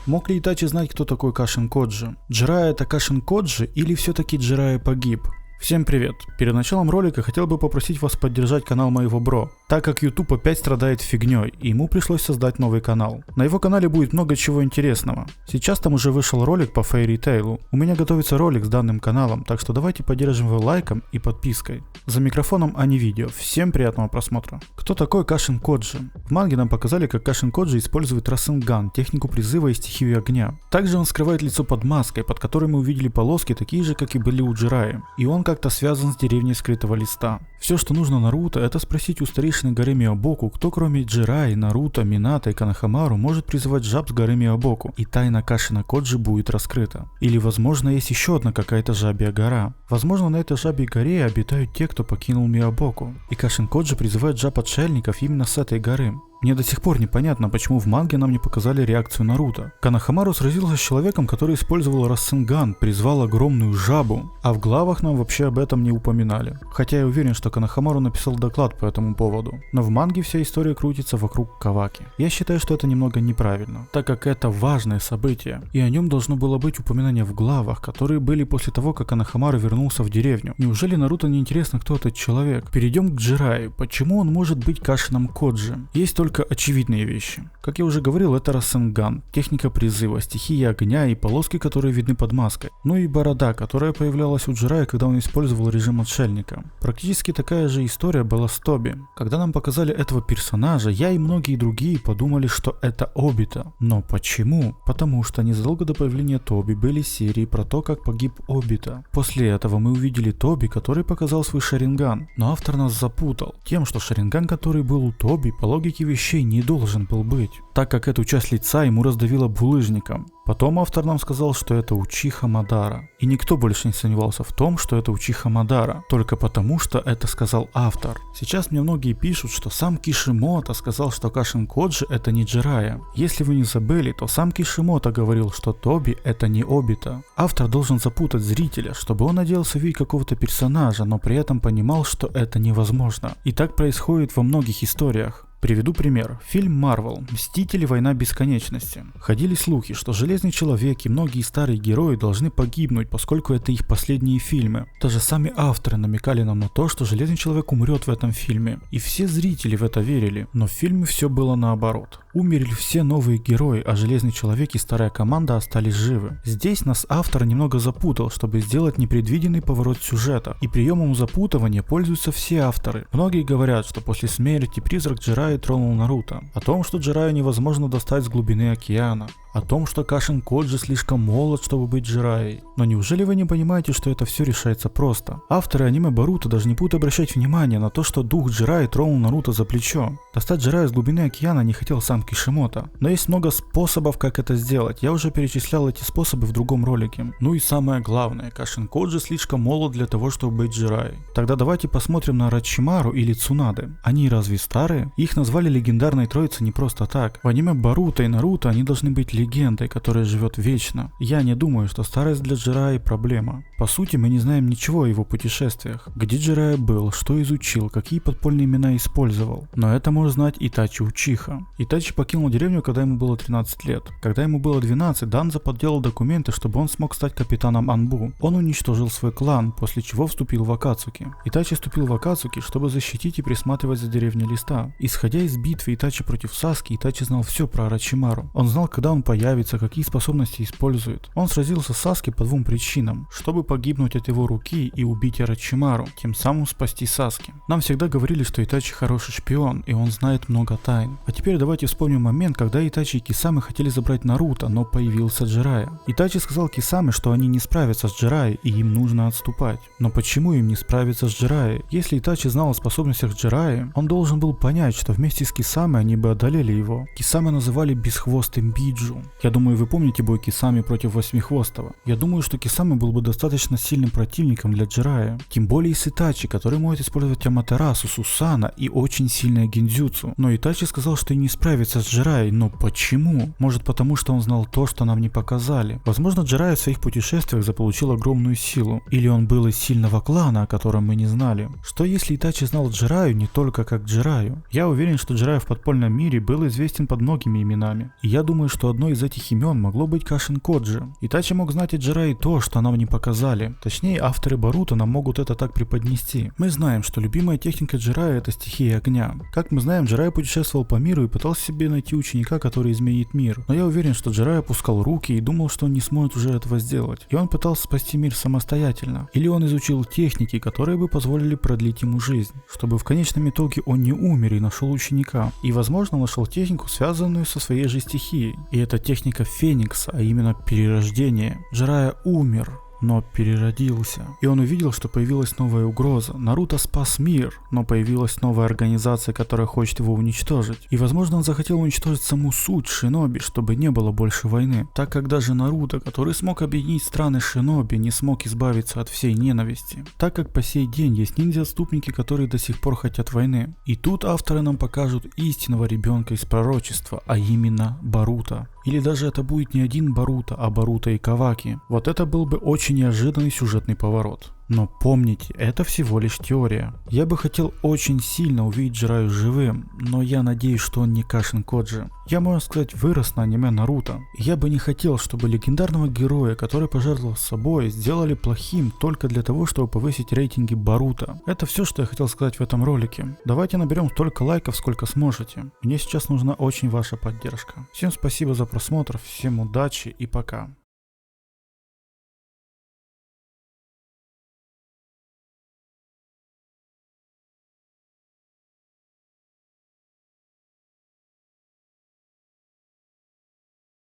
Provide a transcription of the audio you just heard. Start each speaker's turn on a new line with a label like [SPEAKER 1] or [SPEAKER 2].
[SPEAKER 1] Мог ли Итачи знать, кто такой Кашин Коджи? Джирайя это Кашин Коджи или все-таки Джирайя погиб? Всем привет! Перед началом ролика хотел бы попросить вас поддержать канал моего бро, так как YouTube опять страдает фигней, и ему пришлось создать новый канал. На его канале будет много чего интересного. Сейчас там уже вышел ролик по Fairy Tail. У меня готовится ролик с данным каналом, так что давайте поддержим его лайком и подпиской. За микрофоном, а не видео. Всем приятного просмотра. Кто такой Кашин Коджи? В манге нам показали, как Кашин Коджи использует Расенган, технику призыва и стихию огня. Также он скрывает лицо под маской, под которой мы увидели полоски, такие же, как и были у Джирайи. И он как-то связан с деревней Скрытого Листа. Все, что нужно Наруто, это спросить у старейшины горы Миябоку, кто кроме Джирайи, Наруто, Минато и Канахамару может призывать жаб с горы Миябоку, и тайна Кашина Коджи будет раскрыта. Или возможно есть еще одна какая-то жабья гора. Возможно на этой жабьей горе обитают те, кто покинул Миябоку, и Кашин Коджи призывает жаб-отшельников именно с этой горы. Мне до сих пор непонятно, почему в манге нам не показали реакцию Наруто. Канахамару сразился с человеком, который использовал Расенган, призвал огромную жабу, а в главах нам вообще об этом не упоминали. Хотя я уверен, что Канахамару написал доклад по этому поводу. Но в манге вся история крутится вокруг Каваки. Я считаю, что это немного неправильно, так как это важное событие, и о нем должно было быть упоминание в главах, которые были после того, как Канахамару вернулся в деревню. Неужели Наруто не интересно, кто этот человек? Перейдем к Джирайи. Почему он может быть Кашином Коджи? Есть только очевидные вещи. Как я уже говорил, это Расенган, техника призыва, стихия огня и полоски, которые видны под маской. Ну и борода, которая появлялась у Джирайи, когда он использовал режим отшельника. Практически такая же история была с Тоби. Когда нам показали этого персонажа, я и многие другие подумали, что это Обита. Но почему? Потому что незадолго до появления Тоби были серии про то, как погиб Обита. После этого мы увидели Тоби, который показал свой Шаринган, но автор нас запутал тем, что Шаринган, который был у Тоби, по логике вещей не должен был быть, так как эту часть лица ему раздавило булыжником. Потом автор нам сказал, что это Учиха Мадара. И никто больше не сомневался в том, что это Учиха Мадара, только потому, что это сказал автор. Сейчас мне многие пишут, что сам Кишимото сказал, что Кашин Коджи это не Джирайя. Если вы не забыли, то сам Кишимото говорил, что Тоби это не Обита. Автор должен запутать зрителя, чтобы он надеялся видеть какого-то персонажа, но при этом понимал, что это невозможно. И так происходит во многих историях. Приведу пример. Фильм Marvel «Мстители. Война бесконечности». Ходили слухи, что Железный Человек и многие старые герои должны погибнуть, поскольку это их последние фильмы. Даже сами авторы намекали нам на то, что Железный Человек умрет в этом фильме. И все зрители в это верили, но в фильме все было наоборот. Умерли все новые герои, а Железный Человек и старая команда остались живы. Здесь нас автор немного запутал, чтобы сделать непредвиденный поворот сюжета. И приемом запутывания пользуются все авторы. Многие говорят, что после смерти призрак Джирайи тронул Наруто, о том, что Джирайю невозможно достать с глубины океана, о том, что Кашин Коджи слишком молод, чтобы быть Джирайей. Но неужели вы не понимаете, что это все решается просто? Авторы аниме Боруто даже не будут обращать внимание на то, что дух Джирайи тронул Наруто за плечо. Достать Джирайю с глубины океана не хотел сам Кишимото. Но есть много способов, как это сделать. Я уже перечислял эти способы в другом ролике. Ну и самое главное, Кашин Коджи слишком молод для того, чтобы быть Джирайей. Тогда давайте посмотрим на Орочимару или Цунаде. Они разве старые? Их назвали легендарной троицей не просто так. В аниме Боруто и Наруто они должны быть легендой, которая живет вечно. Я не думаю, что старость для Джирайи проблема. По сути, мы не знаем ничего о его путешествиях. Где Джирайя был, что изучил, какие подпольные имена использовал. Но это может знать Итачи Учиха. Итачи покинул деревню, когда ему было 13 лет. Когда ему было 12, Данза подделал документы, чтобы он смог стать капитаном Анбу. Он уничтожил свой клан, после чего вступил в Акацуки. Итачи вступил в Акацуки, чтобы защитить и присматривать за деревней Листа. Исходя из битвы Итачи против Саски, Итачи знал все про Орочимару. Он знал, когда он появится, какие способности использует. Он сразился с Саски по двум причинам: чтобы погибнуть от его руки и убить Орочимару, тем самым спасти Саски. Нам всегда говорили, что Итачи хороший шпион, и он знает много тайн. А теперь давайте вспомним момент, когда Итачи и Кисаме хотели забрать Наруто, но появился Джирайя. Итачи сказал Кисаме, что они не справятся с Джирайей и им нужно отступать. Но почему им не справиться с Джирайей? Если Итачи знал о способностях Джирайи, он должен был понять, что вместе с Кисаме они бы одолели его. Кисаме называли бесхвостым Биджу. Я думаю, вы помните бой Кисаме против Восьмихвостого. Я думаю, что Кисаме был бы достаточно сильным противником для Джирайи. Тем более с Итачи, который может использовать Аматерасу, Сусана и очень сильное гиндзюцу. Но Итачи сказал, что и не справится с Джирайей, но почему? Может потому, что он знал то, что нам не показали. Возможно, Джирайя в своих путешествиях заполучил огромную силу. Или он был из сильного клана, о котором мы не знали. Что если Итачи знал Джирайю не только как Джирайю? Я уверен, что Джирайя в подпольном мире был известен под многими именами. И я думаю, что одно одно из этих имен могло быть Кашин Коджи. Итачи мог знать о Джирайе то, что нам не показали. Точнее, авторы Боруто нам могут это так преподнести. Мы знаем, что любимая техника Джирайя — это стихия огня. Как мы знаем, Джирайя путешествовал по миру и пытался себе найти ученика, который изменит мир. Но я уверен, что Джирайя опускал руки и думал, что он не сможет уже этого сделать. И он пытался спасти мир самостоятельно. Или он изучил техники, которые бы позволили продлить ему жизнь, чтобы в конечном итоге он не умер и нашел ученика. И возможно нашел технику, связанную со своей же стихией. И это техника Феникса, а именно перерождение. Джирайя умер, но переродился. И он увидел, что появилась новая угроза. Наруто спас мир, но появилась новая организация, которая хочет его уничтожить. И возможно он захотел уничтожить саму суть шиноби, чтобы не было больше войны. Так как даже Наруто, который смог объединить страны шиноби, не смог избавиться от всей ненависти. Так как по сей день есть ниндзя-отступники, которые до сих пор хотят войны. И тут авторы нам покажут истинного ребенка из пророчества, а именно Боруто. Или даже это будет не один Боруто, а Боруто и Каваки. Вот это был бы очень неожиданный сюжетный поворот. Но помните, это всего лишь теория. Я бы хотел очень сильно увидеть Джирайю живым, но я надеюсь, что он не Кашин Коджи. Я, можно сказать, вырос на аниме Наруто. И я бы не хотел, чтобы легендарного героя, который пожертвовал собой, сделали плохим только для того, чтобы повысить рейтинги Боруто. Это все, что я хотел сказать в этом ролике. Давайте наберем столько лайков, сколько сможете. Мне сейчас нужна очень ваша поддержка. Всем спасибо за просмотр, всем удачи и пока.